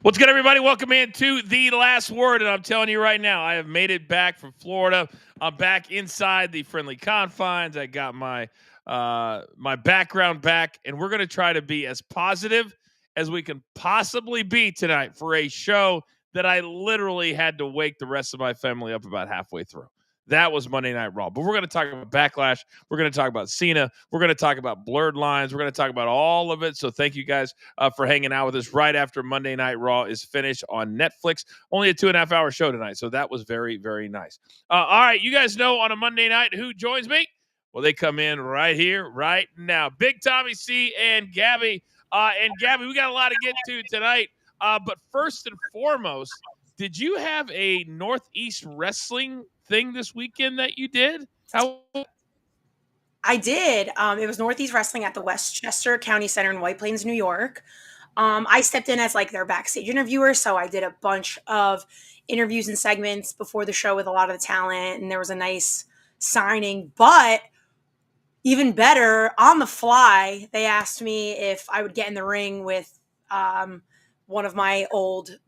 What's good, everybody? Welcome into The Last Word. And I'm telling you right now, I have made it back from Florida. I'm back inside the friendly confines. I got my my background back, and we're going to try to be as positive as we can possibly be tonight for a show that I literally had to wake the rest of my family up about halfway through. That was Monday Night Raw. But we're going to talk about Backlash. We're going to talk about Cena. We're going to talk about blurred lines. We're going to talk about all of it. So thank you guys for hanging out with us right after Monday Night Raw is finished on Netflix. Only a 2.5 hour show tonight. So that was very, very nice. All right. You guys know on a Monday night who joins me? Well, they come in right here, right now. Big Tommy C and Gabby. And Gabby, we got a lot to get to tonight. But first and foremost, did you have a Northeast wrestling thing this weekend that you did? I did. It was Northeast Wrestling at the Westchester County Center in White Plains, New York. I stepped in as like their backstage interviewer, so I did a bunch of interviews and segments before the show with a lot of the talent, and there was a nice signing. But even better, on the fly, they asked me if I would get in the ring with one of my old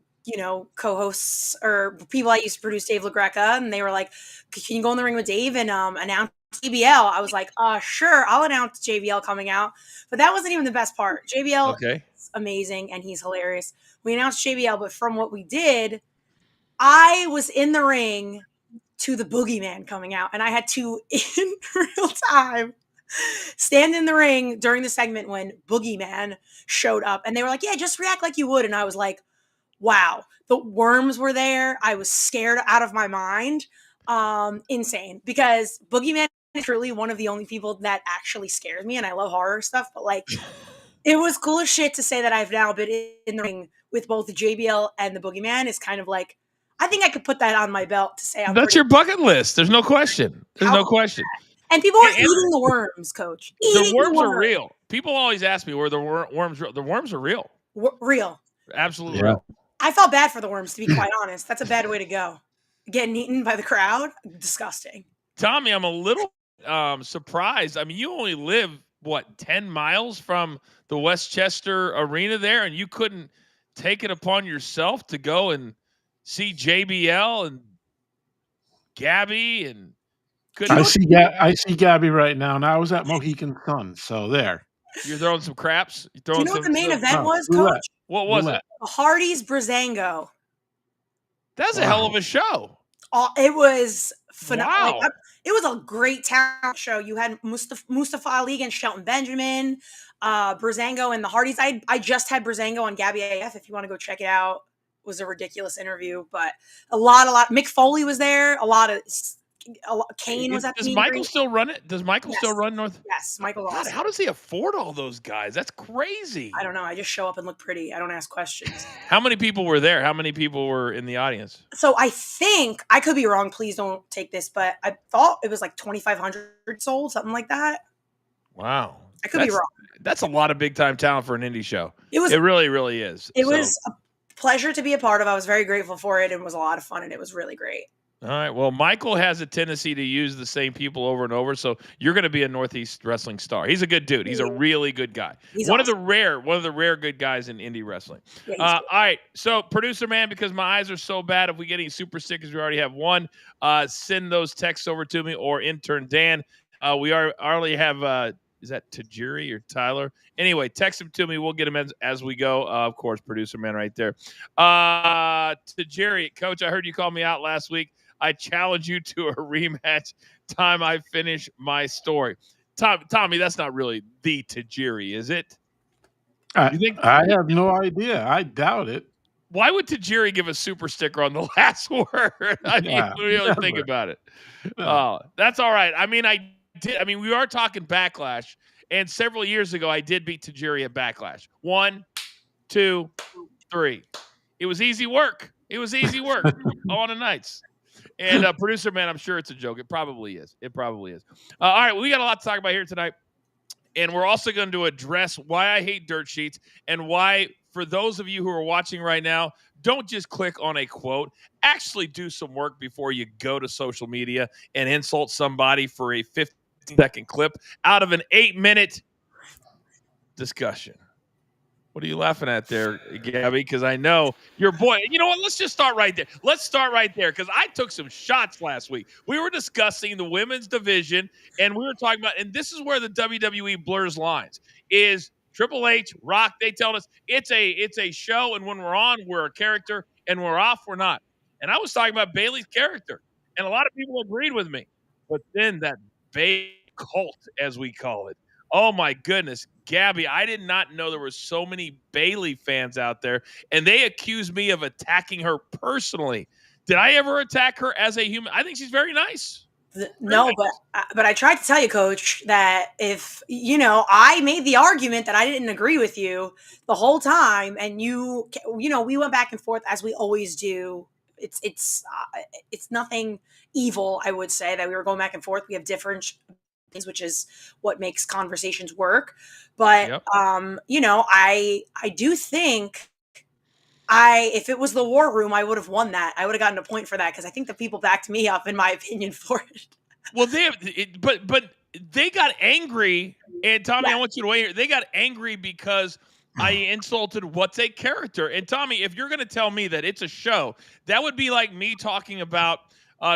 co-hosts or people I used to produce, Dave LaGreca, and they were like, "Can you go in the ring with Dave and announce JBL?" I was like, "Sure, I'll announce JBL coming out." But that wasn't even the best part. JBL is amazing and he's hilarious. We announced JBL, but from what we did, I was in the ring to the Boogeyman coming out, and I had to in real time stand in the ring during the segment when Boogeyman showed up, and they were like, "Yeah, just react like you would," and I was like, wow, the worms were there. I was scared out of my mind. Insane, because Boogeyman is truly one of the only people that actually scares me, and I love horror stuff, but like it was cool as shit to say that I've now been in the ring with both the JBL and the Boogeyman. Is kind of like, I think I could put that on my belt to say that's your bucket list. There's no question. There's no question. And people are eating the worms, Coach. The worms are real. People always ask me where the worms. The worms are real. Real. Absolutely real. I felt bad for the worms, to be quite honest. That's a bad way to go. Getting eaten by the crowd, disgusting. Tommy, I'm a little surprised. I mean, you only live, 10 miles from the Westchester Arena there, and you couldn't take it upon yourself to go and see JBL and Gabby and I see Gabby right now, and I was at Mohegan Sun, so there. You're throwing some craps? Do you know what the main event was, Coach? What was it? The Hardy's Breezango. That's a hell of a show. It was phenomenal. Wow. It was a great talent show. You had Mustafa Ali against Shelton Benjamin, Breezango, and the Hardys. I just had Breezango on Gabby AF. If you want to go check it out, it was a ridiculous interview. But a lot. Mick Foley was there. Kane was at the Does Michael still run it? Does Michael still run North? Yes, Michael. God, how does he afford all those guys? That's crazy. I don't know. I just show up and look pretty. I don't ask questions. How many people were there? How many people were in the audience? So I think, I could be wrong. Please don't take this, but I thought it was like 2,500 sold, something like that. Wow. I could be wrong. That's a lot of big time talent for an indie show. It really, really is. It was a pleasure to be a part of. I was very grateful for it. It was a lot of fun, and it was really great. All right. Well, Michael has a tendency to use the same people over and over, so you're going to be a Northeast wrestling star. He's a good dude. He's a really good guy. He's one awesome. One of the rare good guys in indie wrestling. Yeah, all right. So, producer man, because my eyes are so bad, if we get any super stickers, we already have one. Send those texts over to me, or intern Dan. We already have. Is that Tajiri or Tyler? Anyway, text them to me. We'll get them as we go. Of course, producer man, right there. Tajiri, Coach, I heard you call me out last week. I challenge you to a rematch time I finish my story. Tommy, that's not really the Tajiri, is it? You think? I have no idea. I doubt it. Why would Tajiri give a super sticker on the last word? I mean, really think about it. That's all right. I mean, we are talking Backlash, and several years ago, I did beat Tajiri at Backlash. 1, 2, 3. It was easy work. On the nights. And producer man, I'm sure it's a joke. It probably is. All right, we got a lot to talk about here tonight. And we're also going to address why I hate dirt sheets and why, for those of you who are watching right now, don't just click on a quote. Actually do some work before you go to social media and insult somebody for a 15-second clip out of an 8-minute discussion. What are you laughing at there, Gabby? Because I know your boy. You know what? Let's just start right there. Let's start right there because I took some shots last week. We were discussing the women's division, and we were talking about, and this is where the WWE blurs lines. Is Triple H, Rock? They tell us it's a show, and when we're on, we're a character, and we're off, we're not. And I was talking about Bayley's character, and a lot of people agreed with me. But then that BaCult, as we call it. Oh my goodness, Gabby, I did not know there were so many Bayley fans out there, and they accused me of attacking her personally. Did I ever attack her as a human? I think she's very nice. No, but I tried to tell you, Coach, that if I made the argument that I didn't agree with you the whole time, and we went back and forth as we always do. It's nothing evil, I would say, that we were going back and forth. We have different things, which is what makes conversations work. But Yep. I do think if it was the war room, I would have won that. I would have gotten a point for that because I think the people backed me up, in my opinion, for it. Well, but they got angry, and Tommy, I want you to wait here. They got angry because I insulted what's a character. And Tommy, if you're going to tell me that it's a show, that would be like me talking about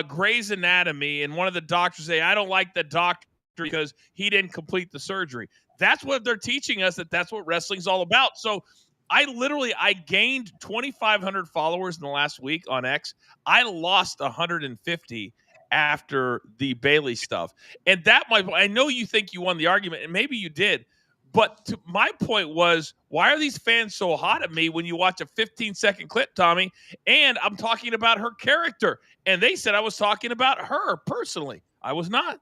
Grey's Anatomy, and one of the doctors say, I don't like the doctor because he didn't complete the surgery. That's what they're teaching us, that's what wrestling's all about. So I gained 2,500 followers in the last week on X. I lost 150 after the Bayley stuff. And I know you think you won the argument, and maybe you did. But my point was, why are these fans so hot at me when you watch a 15-second clip, Tommy? And I'm talking about her character. And they said I was talking about her personally. I was not.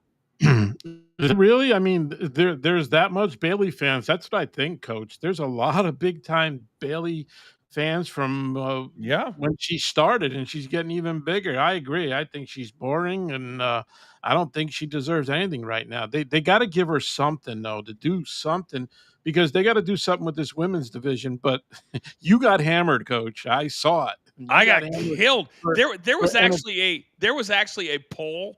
Really? I mean, there's that much Bayley fans. That's what I think, Coach. There's a lot of big-time Bayley fans from when she started, and she's getting even bigger. I agree. I think she's boring, and I don't think she deserves anything right now. They got to give her something, though, to do something, because they got to do something with this women's division. But you got hammered, Coach. I saw it. I got killed. There was actually a poll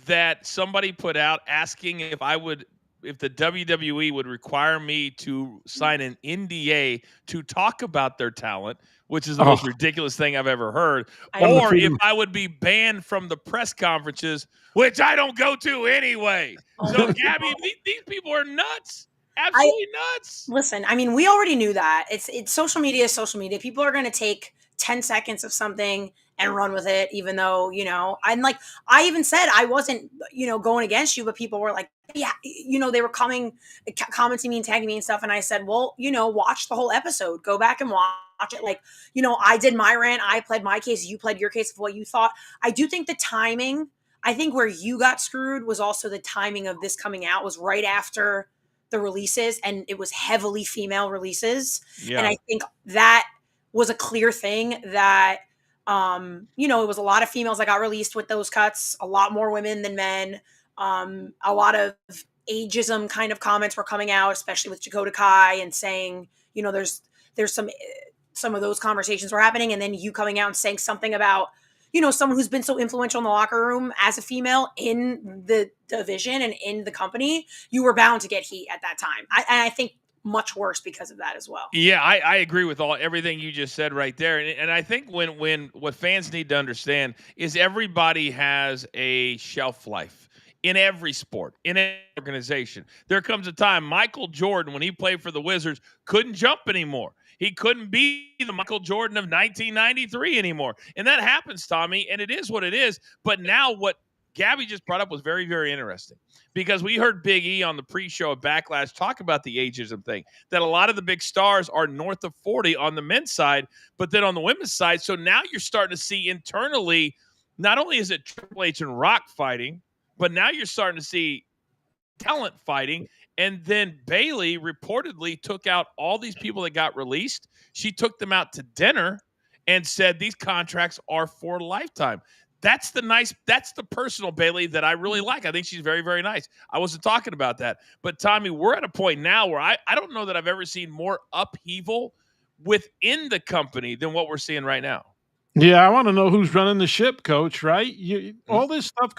that somebody put out asking if the WWE would require me to sign an NDA to talk about their talent, which is the most ridiculous thing I've ever heard, or if I would be banned from the press conferences, which I don't go to anyway. So, Gabby, these people are nuts. Absolutely nuts. Listen, I mean, we already knew that. It's social media is social media. People are going to take 10 seconds of something and run with it, even though, I'm like, I even said I wasn't, going against you, but people were like, yeah, they were commenting me and tagging me and stuff. And I said, well, watch the whole episode, go back and watch it. Like, I did my rant. I pled my case. You pled your case of what you thought. I do think the timing, I think where you got screwed was also the timing of this coming out was right after the releases, and it was heavily female releases. Yeah. And I think that was a clear thing that, it was a lot of females that got released with those cuts, a lot more women than men. A lot of ageism kind of comments were coming out, especially with Dakota Kai, and saying, there's some of those conversations were happening. And then you coming out and saying something about, someone who's been so influential in the locker room as a female in the division and in the company, you were bound to get heat at that time. I think much worse because of that as well. Yeah, I agree with everything you just said right there. And I think when what fans need to understand is everybody has a shelf life in every sport, in any organization. There comes a time Michael Jordan, when he played for the Wizards, couldn't jump anymore. He couldn't be the Michael Jordan of 1993 anymore. And that happens, Tommy, and it is what it is. But now what Gabby just brought up was very, very interesting, because we heard Big E on the pre-show of Backlash talk about the ageism thing, that a lot of the big stars are north of 40 on the men's side, but then on the women's side. So now you're starting to see internally, not only is it Triple H and Rock fighting, but now you're starting to see talent fighting. And then Bayley reportedly took out all these people that got released. She took them out to dinner and said these contracts are for lifetime. That's the personal Bayley that I really like. I think she's very, very nice. I wasn't talking about that. But, Tommy, we're at a point now where I don't know that I've ever seen more upheaval within the company than what we're seeing right now. Yeah, I want to know who's running the ship, Coach, right? All this stuff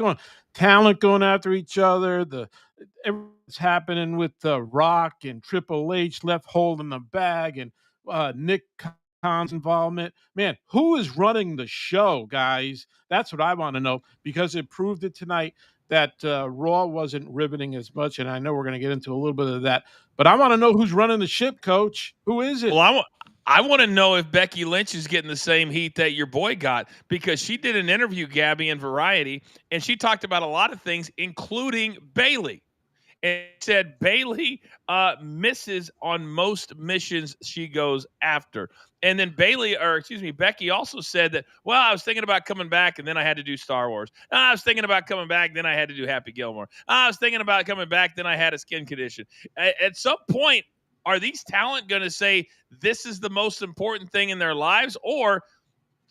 talent going after each other, what's happening with Rock and Triple H left holding the bag and Nick Khan's involvement. Man, who is running the show, guys? That's what I want to know, because it proved it tonight that Raw wasn't riveting as much, and I know we're going to get into a little bit of that. But I want to know who's running the ship, Coach. Who is it? Well, I want to know if Becky Lynch is getting the same heat that your boy got, because she did an interview, Gabby, in Variety, and she talked about a lot of things, including Bayley. And said Bayley misses on most missions she goes after. And then Becky also said that, well, I was thinking about coming back, and then I had to do Star Wars. I was thinking about coming back, then I had to do Happy Gilmore. I was thinking about coming back, then I had a skin condition. At some point, are these talent going to say this is the most important thing in their lives? Or,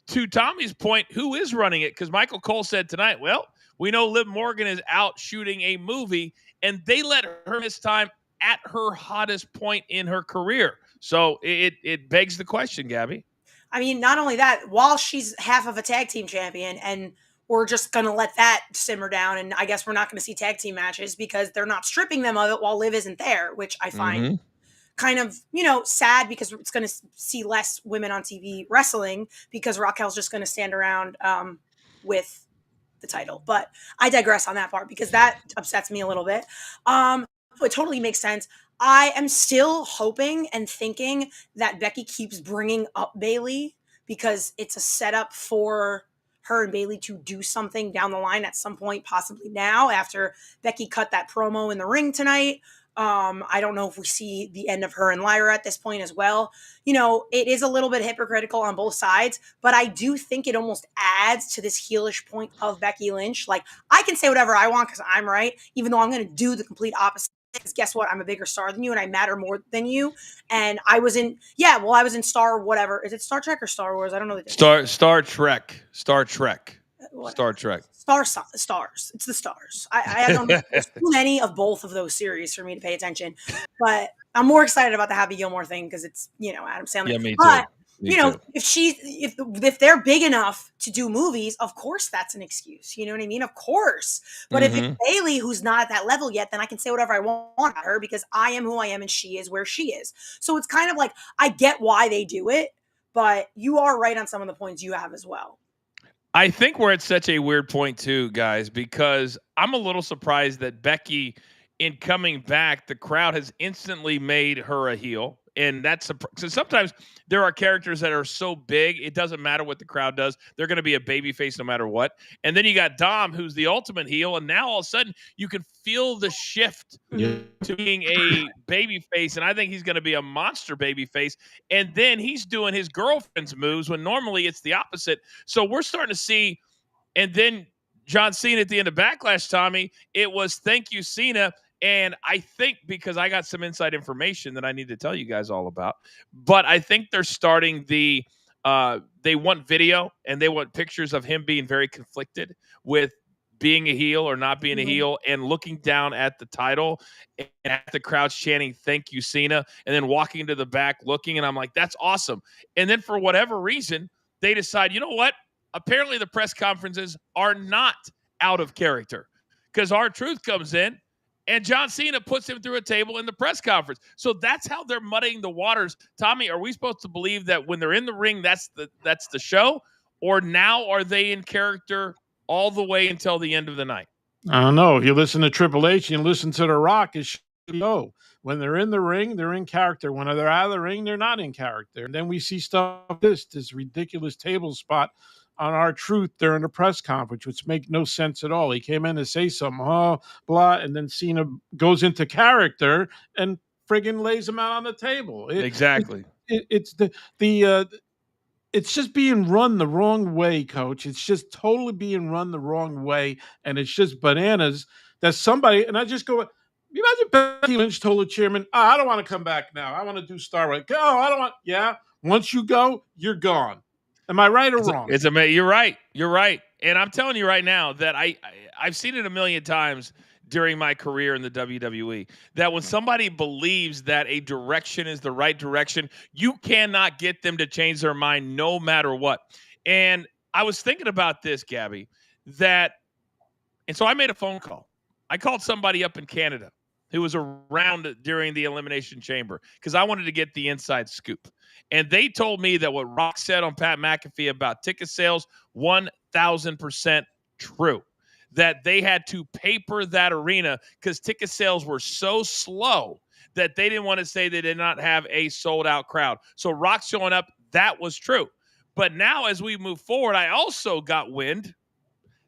to Tommy's point, who is running it? Because Michael Cole said tonight, well, we know Liv Morgan is out shooting a movie, and they let her miss time at her hottest point in her career. So it begs the question, Gabby. I mean, not only that, while she's half of a tag team champion, and we're just going to let that simmer down, and I guess we're not going to see tag team matches because they're not stripping them of it while Liv isn't there, which I find kind of, sad, because it's going to see less women on TV wrestling because Raquel's just going to stand around with the title. But I digress on that part because that upsets me a little bit. It totally makes sense. I am still hoping and thinking that Becky keeps bringing up Bayley because it's a setup for her and Bayley to do something down the line at some point, possibly now, after Becky cut that promo in the ring tonight. I don't know if we see the end of her and Lyra at this point as well. It is a little bit hypocritical on both sides, but I do think it almost adds to this heelish point of Becky Lynch. Like, I can say whatever I want because I'm right, even though I'm going to do the complete opposite. Because guess what? I'm a bigger star than you and I matter more than you. And I was in Star whatever. Is it Star Trek or Star Wars? I don't know the difference. Star Trek. Stars. It's the stars. I don't know. There's too many of both of those series for me to pay attention. But I'm more excited about the Happy Gilmore thing because it's, Adam Sandler. Yeah, me too. But if they're big enough to do movies, of course that's an excuse. You know what I mean? Of course. But if it's Bayley who's not at that level yet, then I can say whatever I want about her because I am who I am and she is where she is. So it's kind of like, I get why they do it, but you are right on some of the points you have as well. I think we're at such a weird point too, guys, because I'm a little surprised that Becky, in coming back, the crowd has instantly made her a heel. And that's so sometimes there are characters that are so big, it doesn't matter what the crowd does. They're going to be a babyface no matter what. And then you got Dom, who's the ultimate heel. And now all of a sudden you can feel the shift to being a babyface. And I think he's going to be a monster babyface. And then he's doing his girlfriend's moves when normally it's the opposite. So we're starting to see, and then John Cena at the end of Backlash, Tommy, it was thank you, Cena. And I think because I got some inside information that I need to tell you guys all about, but I think they're starting they want video and they want pictures of him being very conflicted with being a heel or not being a heel and looking down at the title and at the crowd chanting, thank you, Cena, and then walking into the back looking. And I'm like, that's awesome. And then for whatever reason, they decide, you know what? Apparently the press conferences are not out of character because R-Truth comes in. And John Cena puts him through a table in the press conference. So that's how they're muddying the waters. Tommy, are we supposed to believe that when they're in the ring, that's the show? Or now are they in character all the way until the end of the night? I don't know. If you listen to Triple H and listen to The Rock, it's when they're in the ring, they're in character. When they're out of the ring, they're not in character. And then we see stuff like this ridiculous table spot on R-Truth during the press conference, which make no sense at all. He came in to say something, blah, and then Cena goes into character and friggin' lays him out on the table. Exactly. It's it's just being run the wrong way, Coach. It's just totally being run the wrong way, and it's just bananas that somebody. And I just go, you imagine Becky Lynch told the chairman, I don't want to come back now. I want to do Star Wars. Oh, I don't want. Yeah, once you go, you're gone. Am I right or wrong? It's amazing. You're right. You're right. And I'm telling you right now that I've seen it a million times during my career in the WWE, that when somebody believes that a direction is the right direction, you cannot get them to change their mind no matter what. And I was thinking about this, Gabby, and so I made a phone call. I called somebody up in Canada who was around during the Elimination Chamber, because I wanted to get the inside scoop. And they told me that what Rock said on Pat McAfee about ticket sales, 1,000% true. That they had to paper that arena because ticket sales were so slow that they didn't want to say they did not have a sold-out crowd. So Rock showing up, that was true. But now as we move forward, I also got wind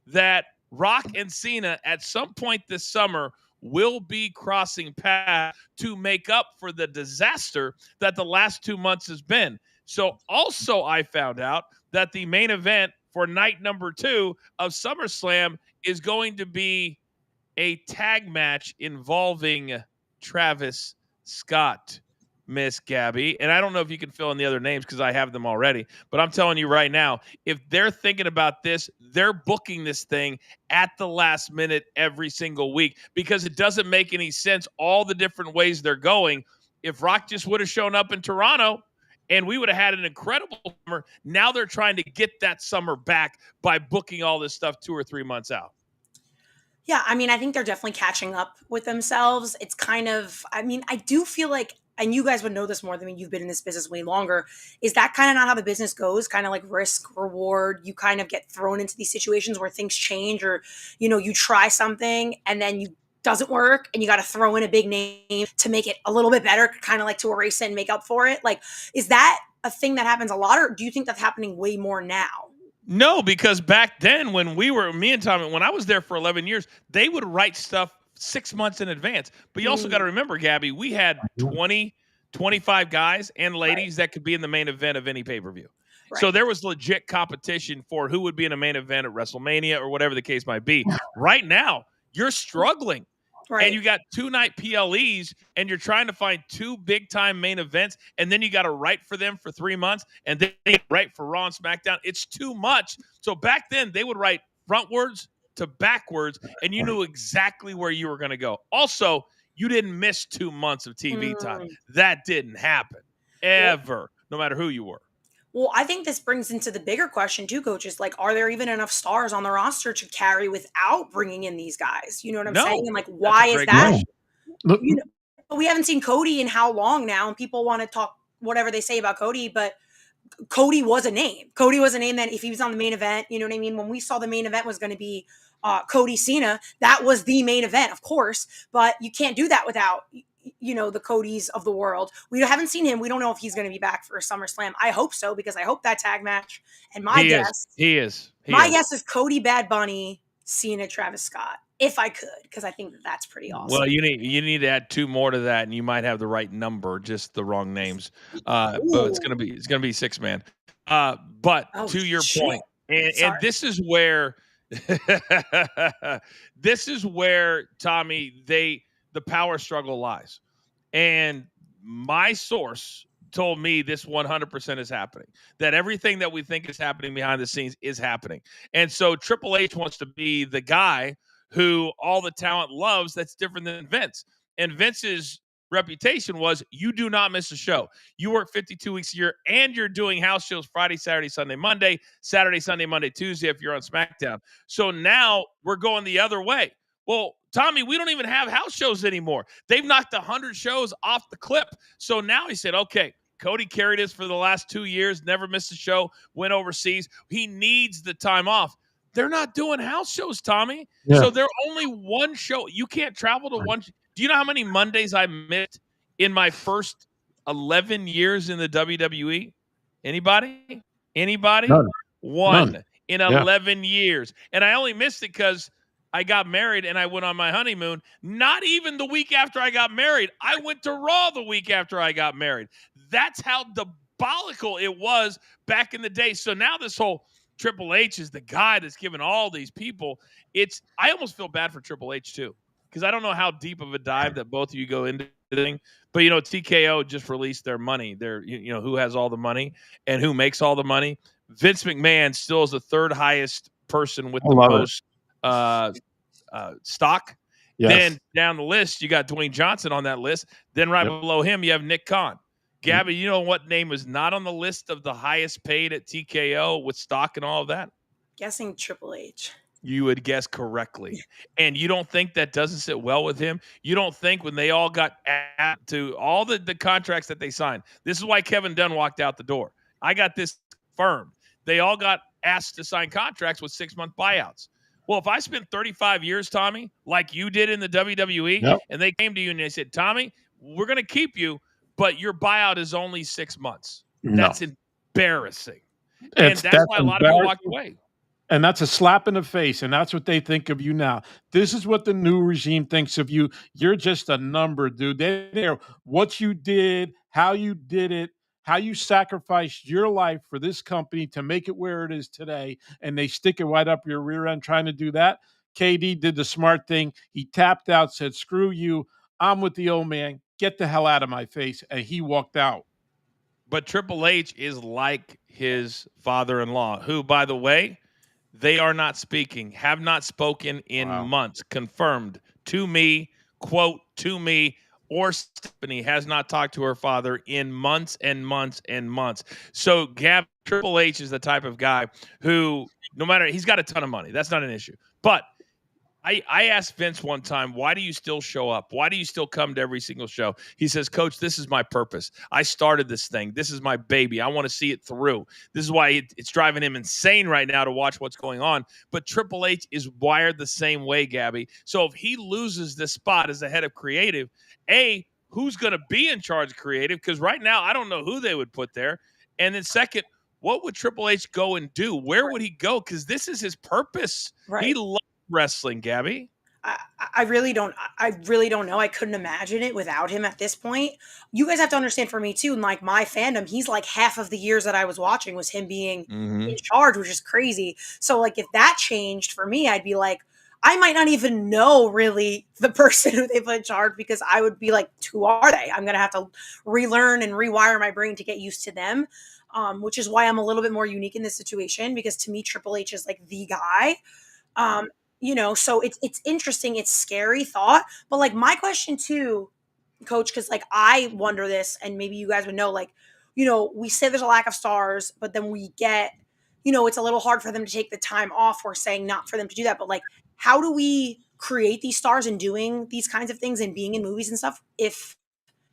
that Rock and Cena at some point this summer will be crossing paths to make up for the disaster that the last 2 months has been. So also I found out that the main event for night number 2 of SummerSlam is going to be a tag match involving Travis Scott, Miss Gabby. And I don't know if you can fill in the other names because I have them already. But I'm telling you right now, if they're thinking about this, they're booking this thing at the last minute every single week because it doesn't make any sense all the different ways they're going. If Rock just would have shown up in Toronto and we would have had an incredible summer, now they're trying to get that summer back by booking all this stuff 2 or 3 months out. Yeah, I mean, I think they're definitely catching up with themselves. It's kind of, I mean, I do feel like, and you guys would know this more than me, you've been in this business way longer, is that kind of not how the business goes? Kind of like risk, reward. You kind of get thrown into these situations where things change or, you know, you try something and then you doesn't work and you got to throw in a big name to make it a little bit better, kind of like to erase it and make up for it. Like, is that a thing that happens a lot or do you think that's happening way more now? No, because back then when me and Tommy, when I was there for 11 years, they would write stuff 6 months in advance. But you also got to remember, Gabby, we had 20, 25 guys and ladies that could be in the main event of any pay-per-view. Right. So there was legit competition for who would be in a main event at WrestleMania or whatever the case might be. Right now, you're struggling. Right. And you got 2-night PLEs and you're trying to find 2 big-time main events, and then you got to write for them for 3 months, and then you write for Raw and SmackDown. It's too much. So back then, they would write frontwards to backwards, and you knew exactly where you were going to go. Also, you didn't miss 2 months of TV time. That didn't happen, ever, no matter who you were. Well, I think this brings into the bigger question too, coaches. Like, are there even enough stars on the roster to carry without bringing in these guys? You know what I'm saying? And like, why is that? You know, we haven't seen Cody in how long now, and people want to talk whatever they say about Cody, but Cody was a name. Cody was a name that if he was on the main event, you know what I mean? When we saw the main event was going to be Cody Cena, that was the main event, of course, but you can't do that without, you know, the Codys of the world. We haven't seen him. We don't know if he's going to be back for SummerSlam. I hope so, because I hope that tag match. And my guess is Cody, Bad Bunny, Cena, Travis Scott, if I could, because I think that's pretty awesome. Well, you need to add 2 more to that, and you might have the right number, just the wrong names. But it's gonna be 6-man. But to your point, and this is where Tommy, the power struggle lies. And my source told me this 100% is happening, that everything that we think is happening behind the scenes is happening. And so Triple H wants to be the guy who all the talent loves that's different than Vince. And Vince's reputation was, you do not miss a show. You work 52 weeks a year, and you're doing house shows Friday, Saturday, Sunday, Monday, Saturday, Sunday, Monday, Tuesday if you're on SmackDown. So now we're going the other way. Well, Tommy, we don't even have house shows anymore. They've knocked 100 shows off the clip. So now he said, okay, Cody carried us for the last 2 years, never missed a show, went overseas. He needs the time off. They're not doing house shows, Tommy. Yeah. So they're only one show. You can't travel to one. Do you know how many Mondays I missed in my first 11 years in the WWE? Anybody? None. One in 11 years. And I only missed it because I got married and I went on my honeymoon. Not even the week after I got married. I went to Raw the week after I got married. That's how diabolical it was back in the day. So now this whole Triple H is the guy that's given all these people. I almost feel bad for Triple H too, because I don't know how deep of a dive that both of you go into the thing. But, you know, TKO just released their money. Who has all the money and who makes all the money. Vince McMahon still is the 3rd highest person with the most stock. Yes. Then down the list, you got Dwayne Johnson on that list. Then right below him, you have Nick Khan. Gabby, you know what name is not on the list of the highest paid at TKO with stock and all of that? Guessing Triple H. You would guess correctly. And you don't think that doesn't sit well with him? You don't think when they all got to all the contracts that they signed, this is why Kevin Dunn walked out the door. I got this confirmed. They all got asked to sign contracts with 6-month buyouts. Well, if I spent 35 years, Tommy, like you did in the WWE, and they came to you and they said, Tommy, we're going to keep you, but your buyout is only 6 months. That's embarrassing. And that's why a lot of people walked away. And that's a slap in the face, and that's what they think of you now. This is what the new regime thinks of you. You're just a number, dude. They know what you did, how you did it, how you sacrificed your life for this company to make it where it is today, and they stick it right up your rear end trying to do that. KD did the smart thing. He tapped out, said, screw you. I'm with the old man. Get the hell out of my face. And he walked out. But Triple H is like his father-in-law, who, by the way, they are not speaking, have not spoken in months, confirmed to me, quote, to me, or Stephanie has not talked to her father in months and months and months. So Triple H is the type of guy who, no matter, he's got a ton of money. That's not an issue. But I asked Vince one time, why do you still show up? Why do you still come to every single show? He says, Coach, this is my purpose. I started this thing. This is my baby. I want to see it through. This is why it's driving him insane right now to watch what's going on. But Triple H is wired the same way, Gabby. So if he loses this spot as the head of creative, who's going to be in charge of creative? Because right now, I don't know who they would put there. And then second, what would Triple H go and do? Where would he go? Because this is his purpose. Right. He loves wrestling, Gabby. I really don't know. I couldn't imagine it without him at this point. You guys have to understand, for me too, and like my fandom, he's like half of the years that I was watching was him being in charge, which is crazy. So like if that changed for me, I'd be like, I might not even know really the person who they put in charge, because I would be like, who are they? I'm going to have to relearn and rewire my brain to get used to them, which is why I'm a little bit more unique in this situation, because to me, Triple H is like the guy. So it's interesting. It's scary thought. But like my question too, Coach, because like I wonder this, and maybe you guys would know, like, we say there's a lack of stars, but then we get, it's a little hard for them to take the time off. We're saying not for them to do that. But like, how do we create these stars and doing these kinds of things and being in movies and stuff if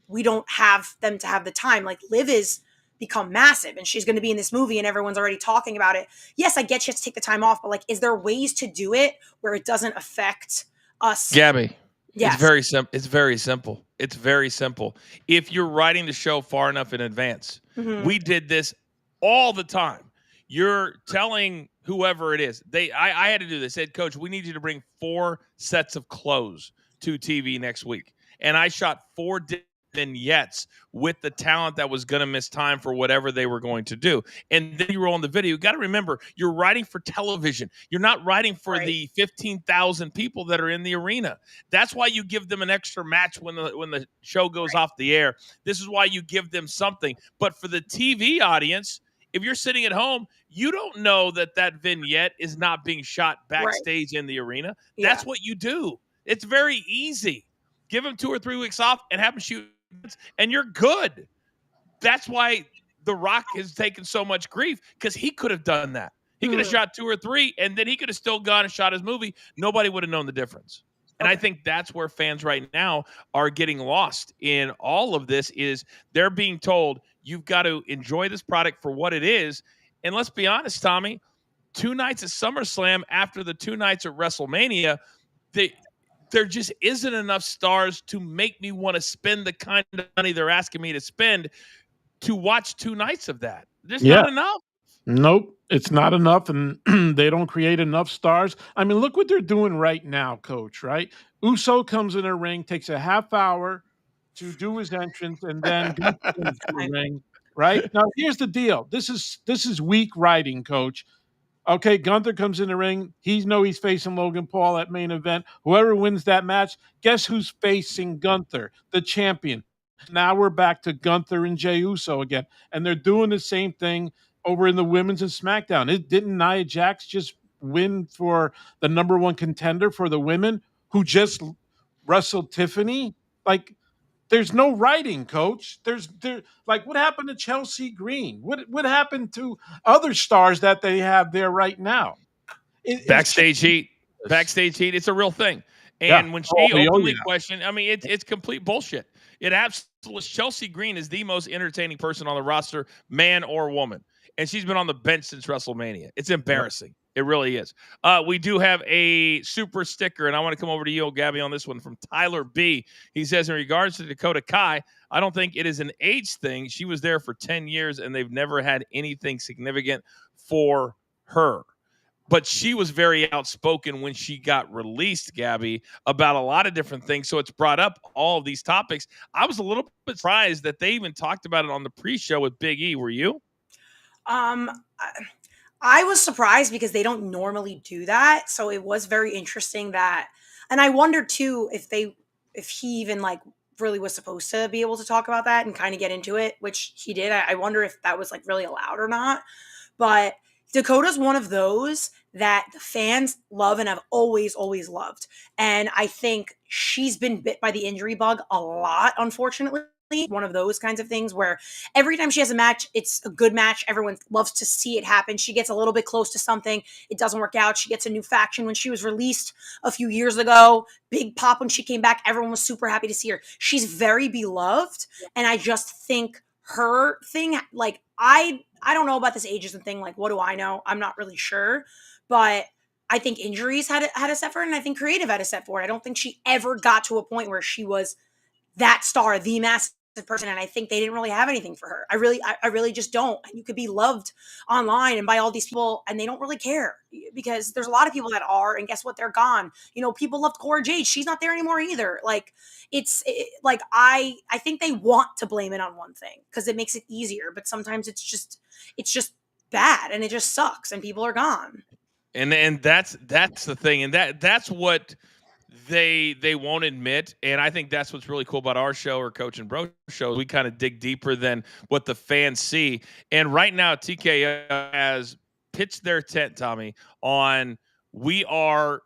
we don't have them to have the time? Like Liv is become massive and she's going to be in this movie and everyone's already talking about it. Yes, I get you have to take the time off, but like, is there ways to do it where it doesn't affect us? Gabby, yes. It's very simple. It's very simple. If you're writing the show far enough in advance, we did this all the time. You're telling whoever it is, I had to do this. I said, Coach, we need you to bring 4 sets of clothes to TV next week. And I shot 4 vignettes with the talent that was going to miss time for whatever they were going to do. And then you roll in the video. You got to remember, you're writing for television. You're not writing for the 15,000 people that are in the arena. That's why you give them an extra match when the show goes off the air. This is why you give them something. But for the TV audience, if you're sitting at home, you don't know that vignette is not being shot backstage in the arena. Yeah. That's what you do. It's very easy. Give them 2 or 3 weeks off and have them shoot, and you're good. That's why The Rock has taken so much grief, because he could have done that. He could have shot 2 or 3, and then he could have still gone and shot his movie. Nobody would have known the difference. And I think that's where fans right now are getting lost in all of this, is they're being told, you've got to enjoy this product for what it is. And let's be honest, Tommy, 2 nights at SummerSlam after the 2 nights at WrestleMania, there just isn't enough stars to make me want to spend the kind of money they're asking me to spend to watch 2 nights of that. There's not enough. Nope, it's not enough, and they don't create enough stars. I mean, look what they're doing right now, Coach, right? Uso comes in a ring, takes a half hour to do his entrance, and then goes into the ring, right? Now, here's the deal. This is weak writing, Coach. Okay, Gunther comes in the ring. He's facing Logan Paul at main event. Whoever wins that match, guess who's facing Gunther? The champion. Now we're back to Gunther and Jey Uso again. And they're doing the same thing over in the women's and SmackDown. Didn't Nia Jax just win for the number 1 contender for the women, who just wrestled Tiffany? Like, there's no writing, Coach. Like, what happened to Chelsea Green? What happened to other stars that they have there right now? Backstage Heat. Backstage Heat. It's a real thing. And when she openly questioned, I mean, it's complete bullshit. It absolutely. Chelsea Green is the most entertaining person on the roster, man or woman, and she's been on the bench since WrestleMania. It's embarrassing. It really is. We do have a super sticker, and I want to come over to you, Gabby, on this one from Tyler B. He says, in regards to Dakota Kai, I don't think it is an age thing. She was there for 10 years, and they've never had anything significant for her. But she was very outspoken when she got released, Gabby, about a lot of different things. So it's brought up all of these topics. I was a little bit surprised that they even talked about it on the pre-show with Big E. Were you? I was surprised because they don't normally do that. So it was very interesting that, and I wondered too if he even like really was supposed to be able to talk about that and kind of get into it, which he did. I wonder if that was like really allowed or not. But Dakota's one of those that the fans love and have always, always loved. And I think she's been bit by the injury bug a lot, unfortunately. One of those kinds of things where every time she has a match, it's a good match. Everyone loves to see it happen. She gets a little bit close to something. It doesn't work out. She gets a new faction. When she was released a few years ago, big pop when she came back. Everyone was super happy to see her. She's very beloved. And I just think her thing, like, I don't know about this ageism thing. Like, what do I know? I'm not really sure. But I think injuries had a set for it, and I think creative had a set for it. I don't think she ever got to a point where she was that star, the massive person, and I think they didn't really have anything for her. I really just don't. And you could be loved online and by all these people, and they don't really care because there's a lot of people that are, and guess what? They're gone. You know, people loved Cora Jade. She's not there anymore either. Like like I think they want to blame it on one thing because it makes it easier, but sometimes it's just bad and it just sucks and people are gone. And that's the thing, and that's what they won't admit. And I think that's what's really cool about our show, or Coach and Bro show. We kind of dig deeper than what the fans see. And right now, TKO has pitched their tent, Tommy, on we are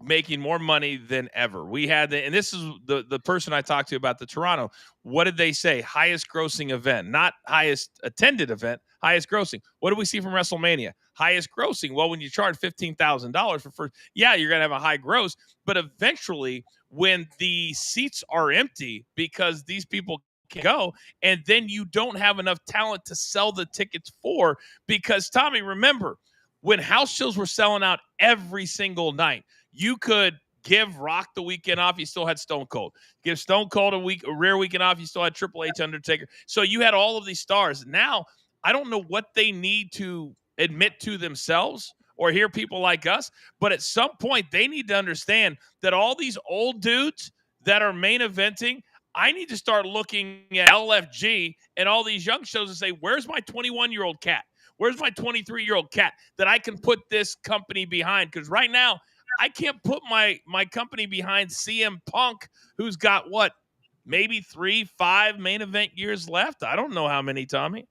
making more money than ever. We had and this is the person I talked to about the Toronto. What did they say? Highest grossing event, not highest attended event, highest grossing. What do we see from WrestleMania? Highest grossing. Well, when you charge $15,000 for first, yeah, you're going to have a high gross, but eventually when the seats are empty because these people can go, and then you don't have enough talent to sell the tickets for, because Tommy, remember when house shows were selling out every single night, you could give Rock the weekend off, you still had Stone Cold. Give Stone Cold a rare weekend off, you still had Triple H, Undertaker. So you had all of these stars. Now, I don't know what they need to admit to themselves or hear people like us, but at some point they need to understand that all these old dudes that are main eventing, I need to start looking at LFG and all these young shows and say, where's my 21-year-old cat? Where's my 23-year-old cat that I can put this company behind? Because right now, I can't put my company behind CM Punk, who's got what, maybe 3-5 main event years left. I don't know how many, Tommy.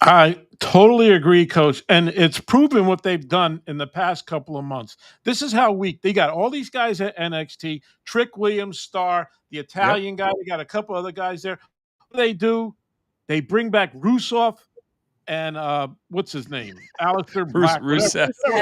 I totally agree, Coach. And it's proven what they've done in the past couple of months. This is how weak they got all these guys at NXT, Trick Williams, Star, the Italian guy. They got a couple other guys there. What they do, they bring back Rusev and what's his name? Alistair Black.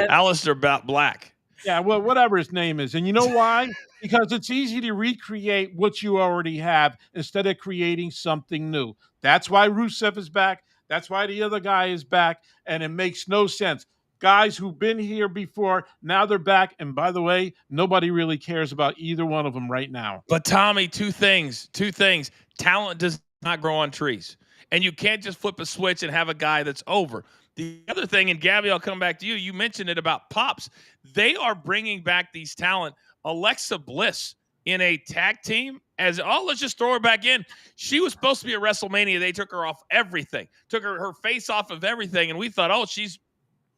Alistair Black. Yeah, well, whatever his name is. And you know why? Because it's easy to recreate what you already have instead of creating something new. That's why Rusev is back. That's why the other guy is back. And it makes no sense. Guys who've been here before, now they're back. And by the way, nobody really cares about either one of them right now. But Tommy, two things. Talent does not grow on trees. And you can't just flip a switch and have a guy that's over. The other thing, and Gabby, I'll come back to you. You mentioned it about Pops. They are bringing back these talent. Alexa Bliss in a tag team let's just throw her back in. She was supposed to be at WrestleMania. They took her off everything, took her face off of everything. And we thought, she's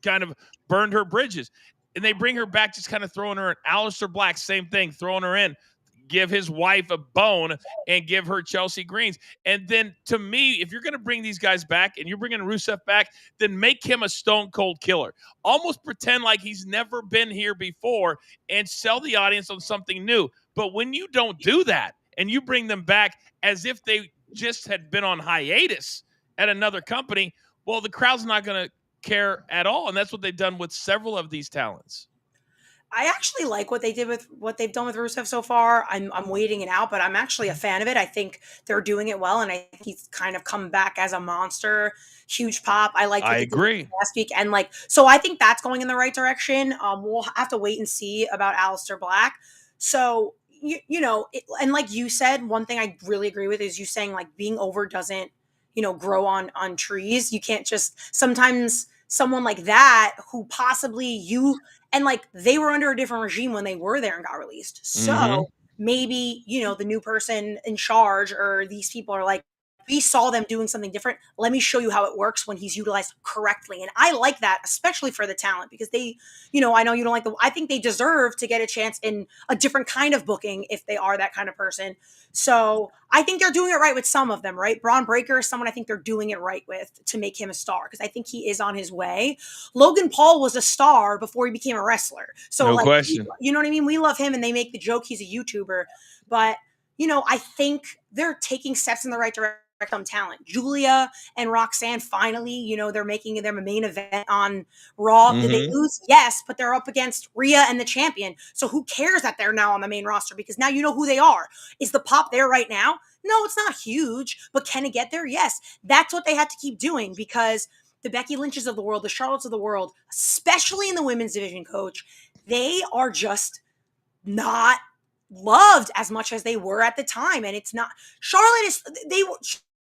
kind of burned her bridges. And they bring her back, just kind of throwing her in. Alistair Black, same thing, throwing her in. Give his wife a bone and give her Chelsea Greens. And then to me, if you're going to bring these guys back and you're bringing Rusev back, then make him a stone cold killer. Almost pretend like he's never been here before and sell the audience on something new. But when you don't do that and you bring them back as if they just had been on hiatus at another company, well, the crowd's not going to care at all. And that's what they've done with several of these talents. I actually like what they've done with Rusev so far. I'm waiting it out, but I'm actually a fan of it. I think they're doing it well, and I think he's kind of come back as a monster. Huge pop. I liked what they did last week, and so I think that's going in the right direction. We'll have to wait and see about Aleister Black. So and like you said, one thing I really agree with is you saying like being over doesn't grow on trees. You can't just sometimes someone like that who possibly and like they were under a different regime when they were there and got released. So maybe, the new person in charge or these people are like, we saw them doing something different. Let me show you how it works when he's utilized correctly. And I like that, especially for the talent, because they, I know you don't I think they deserve to get a chance in a different kind of booking if they are that kind of person. So I think they're doing it right with some of them, right? Braun Breaker is someone I think they're doing it right with to make him a star, because I think he is on his way. Logan Paul was a star before he became a wrestler. So no question. You know what I mean? We love him and they make the joke he's a YouTuber. But, I think they're taking steps in the right direction. Talent. Julia and Roxanne finally, they're making them a main event on Raw. Did they lose? Yes, but they're up against Rhea and the champion. So who cares that they're now on the main roster? Because now you know who they are. Is the pop there right now? No, it's not huge, but can it get there? Yes. That's what they had to keep doing, because the Becky Lynches of the world, the Charlottes of the world, especially in the women's division, Coach, they are just not loved as much as they were at the time. And it's not Charlotte is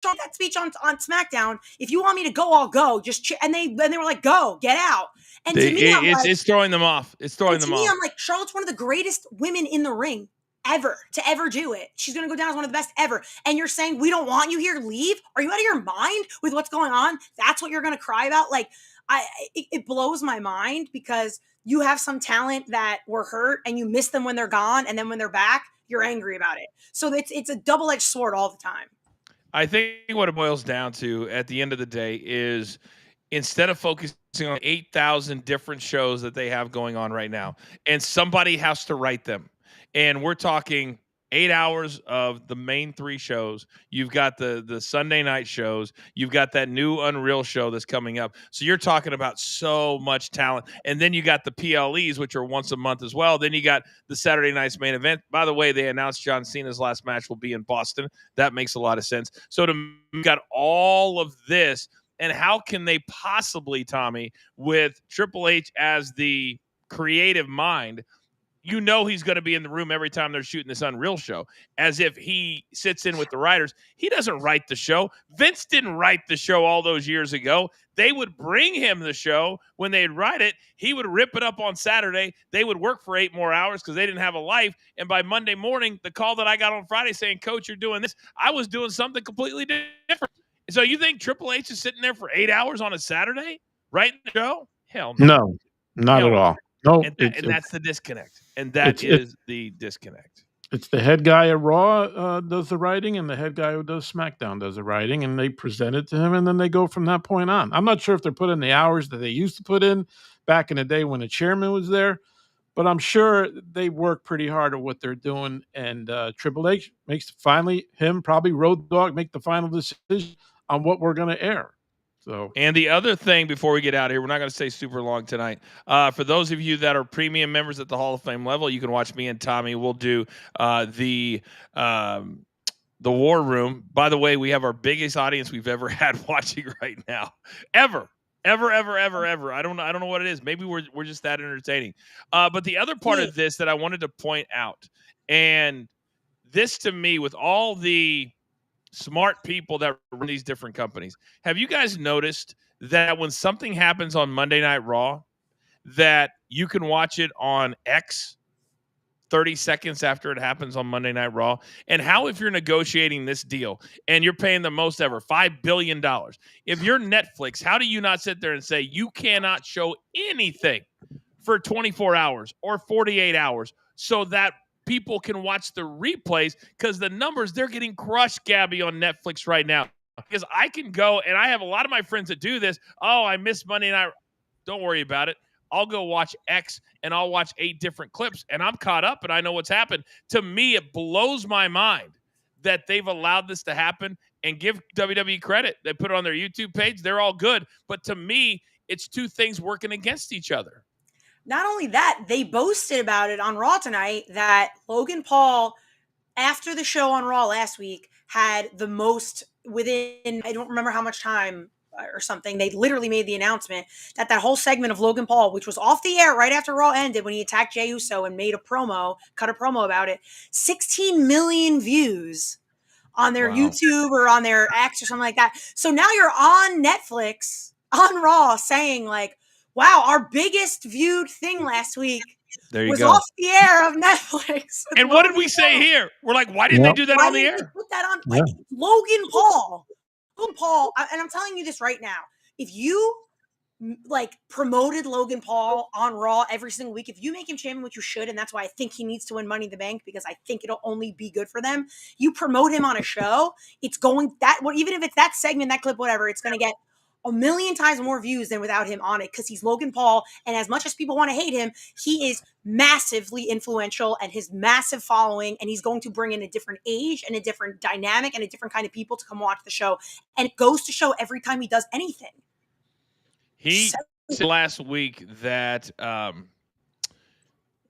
that speech on SmackDown. If you want me to go, I'll go. And they were like, go, get out. And to me, it's throwing them off. It's throwing them off. I'm like, Charlotte's one of the greatest women in the ring ever to ever do it. She's going to go down as one of the best ever. And you're saying, we don't want you here, leave? Are you out of your mind with what's going on? That's what you're going to cry about? Like, it blows my mind, because you have some talent that were hurt and you miss them when they're gone. And then when they're back, you're angry about it. So it's a double-edged sword all the time. I think what it boils down to at the end of the day is, instead of focusing on 8,000 different shows that they have going on right now, and somebody has to write them, and we're talking 8 hours of the main 3 shows. You've got the Sunday night shows. You've got that new Unreal show that's coming up. So you're talking about so much talent. And then you got the PLEs, which are once a month as well. Then you got the Saturday night's main event. By the way, they announced John Cena's last match will be in Boston. That makes a lot of sense. So you got all of this. And how can they possibly, Tommy, with Triple H as the creative mind, he's going to be in the room every time they're shooting this Unreal show, as if he sits in with the writers. He doesn't write the show. Vince didn't write the show all those years ago. They would bring him the show when they'd write it. He would rip it up on Saturday. They would work for 8 more hours because they didn't have a life. And by Monday morning, the call that I got on Friday saying, Coach, you're doing this, I was doing something completely different. So you think Triple H is sitting there for 8 hours on a Saturday writing the show? Hell no. No, not at all. No, and that's the disconnect. And that is the disconnect. It's the head guy at Raw does the writing, and the head guy who does SmackDown does the writing, and they present it to him, and then they go from that point on. I'm not sure if they're putting the hours that they used to put in back in the day when the chairman was there, but I'm sure they work pretty hard at what they're doing. And Triple H makes probably Road Dogg, make the final decision on what we're going to air. So, and the other thing before we get out of here, we're not going to stay super long tonight. For those of you that are premium members at the Hall of Fame level, you can watch me and Tommy. We'll do the War Room. By the way, we have our biggest audience we've ever had watching right now, ever. I don't know what it is. Maybe we're just that entertaining. But the other part of this that I wanted to point out, and this to me, with all the smart people that run these different companies, have you guys noticed that when something happens on Monday Night Raw, that you can watch it on X 30 seconds after it happens on Monday Night Raw? And how, if you're negotiating this deal and you're paying the most ever, $5 billion, if you're Netflix, how do you not sit there and say you cannot show anything for 24 hours or 48 hours so that people can watch the replays? Because the numbers, they're getting crushed, Gabby, on Netflix right now. Because I can go, and I have a lot of my friends that do this. Oh, I missed Monday Night. Don't worry about it. I'll go watch X, and I'll watch 8 different clips, and I'm caught up, and I know what's happened. To me, it blows my mind that they've allowed this to happen, and give WWE credit. They put it on their YouTube page. They're all good. But to me, it's two things working against each other. Not only that, they boasted about it on Raw tonight that Logan Paul, after the show on Raw last week, had the most within, I don't remember how much time or something. They literally made the announcement that whole segment of Logan Paul, which was off the air right after Raw ended when he attacked Jey Uso and made cut a promo about it, 16 million views on their YouTube or on their X or something like that. So now you're on Netflix on Raw saying like, wow, our biggest viewed thing last week was off the air of Netflix. And what did we say here? We're like, why didn't they do that on the air? Put that on like Logan Paul, and I'm telling you this right now. If you like promoted Logan Paul on Raw every single week, if you make him champion, which you should, and that's why I think he needs to win Money in the Bank, because I think it'll only be good for them. You promote him on a show, it's going even if it's that segment, that clip, whatever, it's going to get a million times more views than without him on it, because he's Logan Paul, and as much as people want to hate him, he is massively influential and his massive following, and he's going to bring in a different age and a different dynamic and a different kind of people to come watch the show. And it goes to show every time he does anything. He said last week that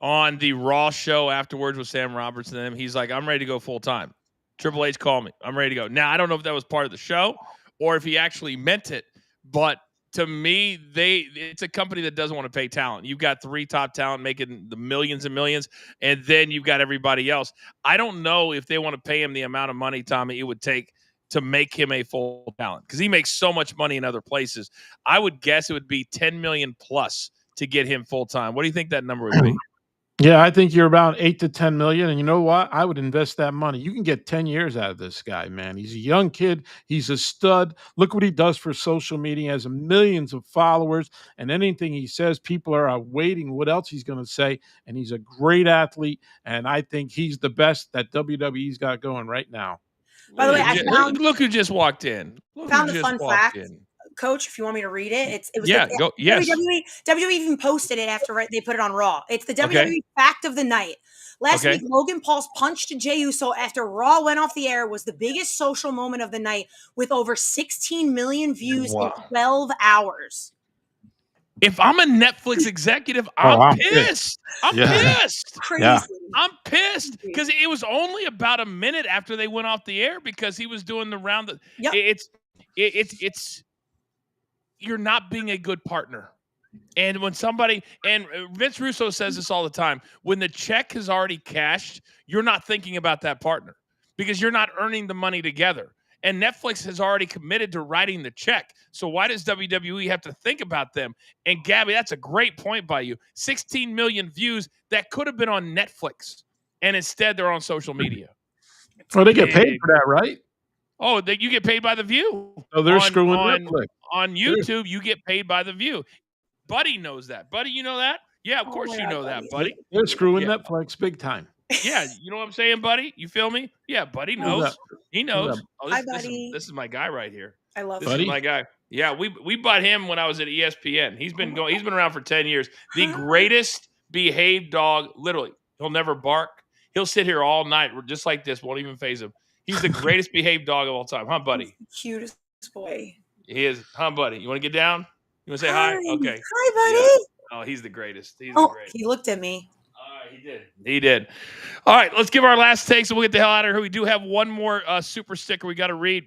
on the Raw show afterwards with Sam Roberts and them, he's like, I'm ready to go full time. Triple H called me. I'm ready to go. Now, I don't know if that was part of the show or if he actually meant it, but to me, it's a company that doesn't want to pay talent. You've got 3 top talent making the millions and millions, and then you've got everybody else. I don't know if they want to pay him the amount of money, Tommy, it would take to make him a full talent, because he makes so much money in other places. I would guess it would be 10 million plus to get him full time. What do you think that number would be? Yeah, I think you're about 8 to 10 million. And you know what? I would invest that money. You can get 10 years out of this guy, man. He's a young kid. He's a stud. Look what he does for social media. He has millions of followers, and anything he says, people are waiting what else he's going to say. And he's a great athlete. And I think he's the best that WWE's got going right now. By the way, look who just walked in. Found a fun fact. Coach, if you want me to read it, it was yes. WWE even posted it after they put it on Raw. It's the WWE fact of the night. Last week, Logan Paul's punch to Jey Uso after Raw went off the air was the biggest social moment of the night, with over 16 million views in 12 hours. If I'm a Netflix executive, I'm pissed. I'm pissed. Crazy. Yeah. I'm pissed because it was only about a minute after they went off the air, because he was doing the round. It's you're not being a good partner. And when and Vince Russo says this all the time, when the check has already cashed, you're not thinking about that partner because you're not earning the money together. And Netflix has already committed to writing the check. So why does WWE have to think about them? And Gabby, that's a great point by you. 16 million views that could have been on Netflix, and instead they're on social media. Well, they get paid for that, right? Oh, you get paid by the view. So they're screwing Netflix. On YouTube, you get paid by the view. Buddy knows that. Buddy, you know that? Yeah, of course you know that, buddy. They're screwing Netflix big time. Yeah, you know what I'm saying, buddy? You feel me? Yeah, Buddy knows. He knows. Hi, Buddy. This is my guy right here. I love this. Is my guy. Yeah, we bought him when I was at ESPN. He's been around for 10 years. The greatest behaved dog, literally. He'll never bark. He'll sit here all night just like this, won't even faze him. He's the greatest behaved dog of all time. Huh, Buddy? Cutest boy. He is. Huh, Buddy? You want to get down? You want to say hi? Okay. Hi, Buddy. Yeah. Oh, he's the greatest. He's the greatest. He looked at me. He did. All right, let's give our last take, so we'll get the hell out of here. We do have one more super sticker we got to read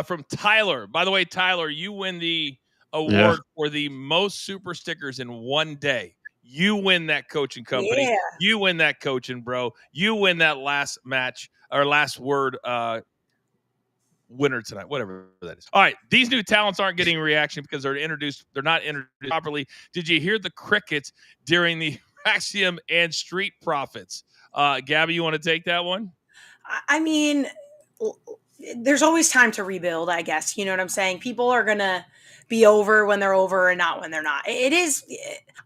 from Tyler. By the way, Tyler, you win the award for the most super stickers in one day. You win that coaching company. Yeah. You win that coaching, bro. You win that last match or last word winner tonight, whatever that is. All right, these new talents aren't getting a reaction because they're not introduced properly. Did you hear the crickets during the Ageism and Street Profits? Gabby, you want to take that one? I mean, there's always time to rebuild, I guess. You know what I'm saying? People are going to be over when they're over and not when they're not. It is,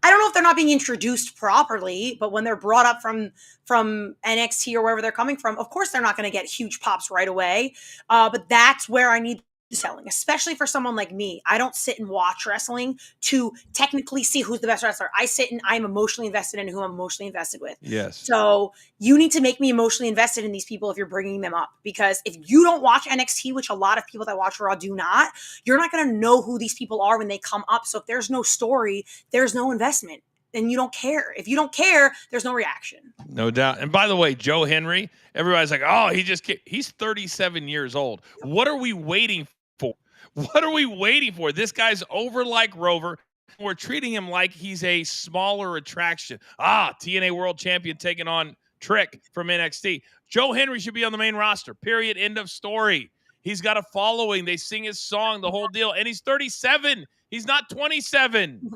I don't know if they're not being introduced properly, but when they're brought up from NXT or wherever they're coming from, of course they're not going to get huge pops right away. But that's where I need selling, especially for someone like me. I don't sit and watch wrestling to technically see who's the best wrestler. I sit and I'm emotionally invested in who I'm emotionally invested with. Yes. So you need to make me emotionally invested in these people if you're bringing them up, because if you don't watch NXT, which a lot of people that watch Raw do not, you're not going to know who these people are when they come up. So if there's no story, there's no investment. and you don't care. If you don't care, there's no reaction. No doubt. And by the way, Joe Henry, everybody's like, oh, he's 37 years old. What are we waiting for? What are we waiting for? This guy's over like Rover. We're treating him like he's a smaller attraction. TNA World Champion taking on Trick from NXT. Joe Henry should be on the main roster. Period. End of story. He's got a following. They sing his song, the whole deal. And he's 37. He's not 27.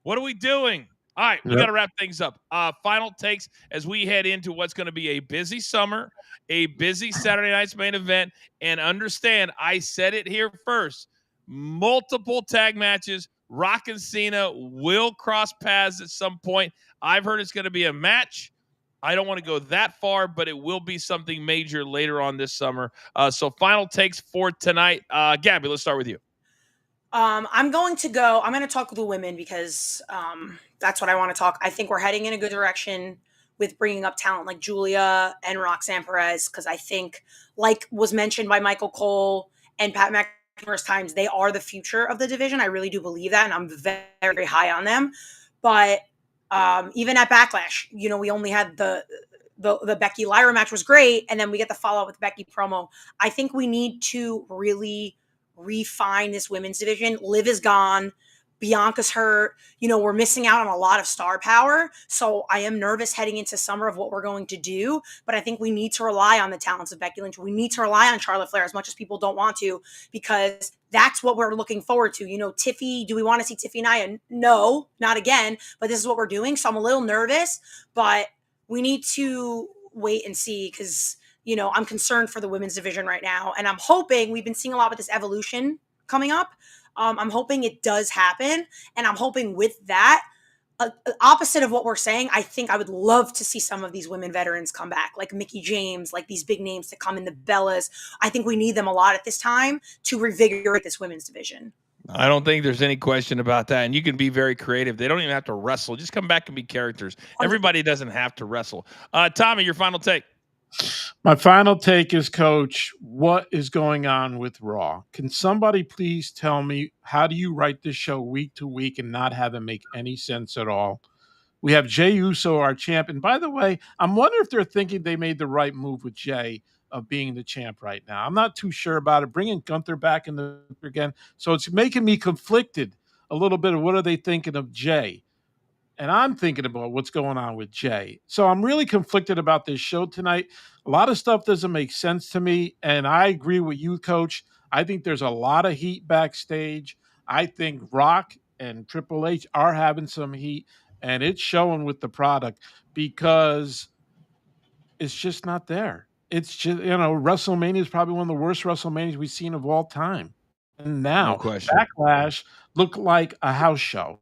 What are we doing? All right, we got to wrap things up. Final takes as we head into what's going to be a busy summer, a busy Saturday night's main event, and understand, I said it here first, multiple tag matches. Rock and Cena will cross paths at some point. I've heard it's going to be a match. I don't want to go that far, but it will be something major later on this summer. So final takes for tonight. Gabby, let's start with you. I'm going to talk with the women because that's what I want to talk. I think we're heading in a good direction with bringing up talent like Julia and Roxanne Perez, because I think, like was mentioned by Michael Cole and Pat McAfee numerous times, they are the future of the division. I really do believe that, and I'm very, very high on them. But even at Backlash, we only had the Becky Lyra match was great, and then we get the follow-up with Becky promo. I think we need to really refine this women's division. Liv is gone. Bianca's hurt. We're missing out on a lot of star power. So I am nervous heading into summer of what we're going to do. But I think we need to rely on the talents of Becky Lynch. We need to rely on Charlotte Flair as much as people don't want to, because that's what we're looking forward to. Tiffy, do we want to see Tiffy and Nia? No, not again. But this is what we're doing. So I'm a little nervous, but we need to wait and see, because I'm concerned for the women's division right now. And I'm hoping, we've been seeing a lot with this evolution coming up. I'm hoping it does happen. And I'm hoping with that, opposite of what we're saying, I think I would love to see some of these women veterans come back, like Mickie James, like these big names to come in, the Bellas. I think we need them a lot at this time to revigorate this women's division. I don't think there's any question about that. And you can be very creative. They don't even have to wrestle. Just come back and be characters. Everybody doesn't have to wrestle. Tommy, your final take. My final take is, Coach, what is going on with Raw? Can somebody please tell me, how do you write this show week to week and not have it make any sense at all? We have Jey Uso, our champ. And by the way, I'm wondering if they're thinking they made the right move with Jey of being the champ right now. I'm not too sure about it. Bringing Gunther back in the again. So it's making me conflicted a little bit of what are they thinking of Jey. And I'm thinking about what's going on with Jey. So I'm really conflicted about this show tonight. A lot of stuff doesn't make sense to me. And I agree with you, Coach. I think there's a lot of heat backstage. I think Rock and Triple H are having some heat. And it's showing with the product, because it's just not there. It's just, WrestleMania is probably one of the worst WrestleManias we've seen of all time. And now, Backlash looked like a house show.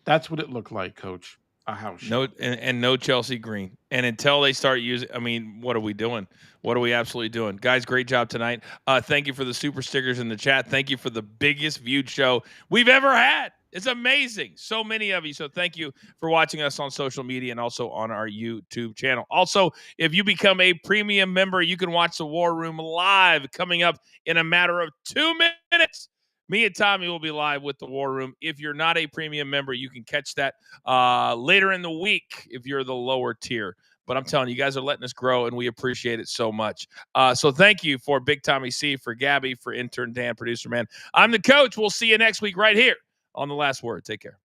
That's what it looked like, Coach. A house show. No Chelsea Green. And until they start using, what are we doing? What are we absolutely doing? Guys, great job tonight. Thank you for the super stickers in the chat. Thank you for the biggest viewed show we've ever had. It's amazing. So many of you. So thank you for watching us on social media and also on our YouTube channel. Also, if you become a premium member, you can watch the War Room live coming up in a matter of 2 minutes. Me and Tommy will be live with the War Room. If you're not a premium member, you can catch that later in the week if you're the lower tier. But I'm telling you, you guys are letting us grow, and we appreciate it so much. So thank you for Big Tommy C, for Gabby, for intern Dan, producer man. I'm the coach. We'll see you next week right here on The Last Word. Take care.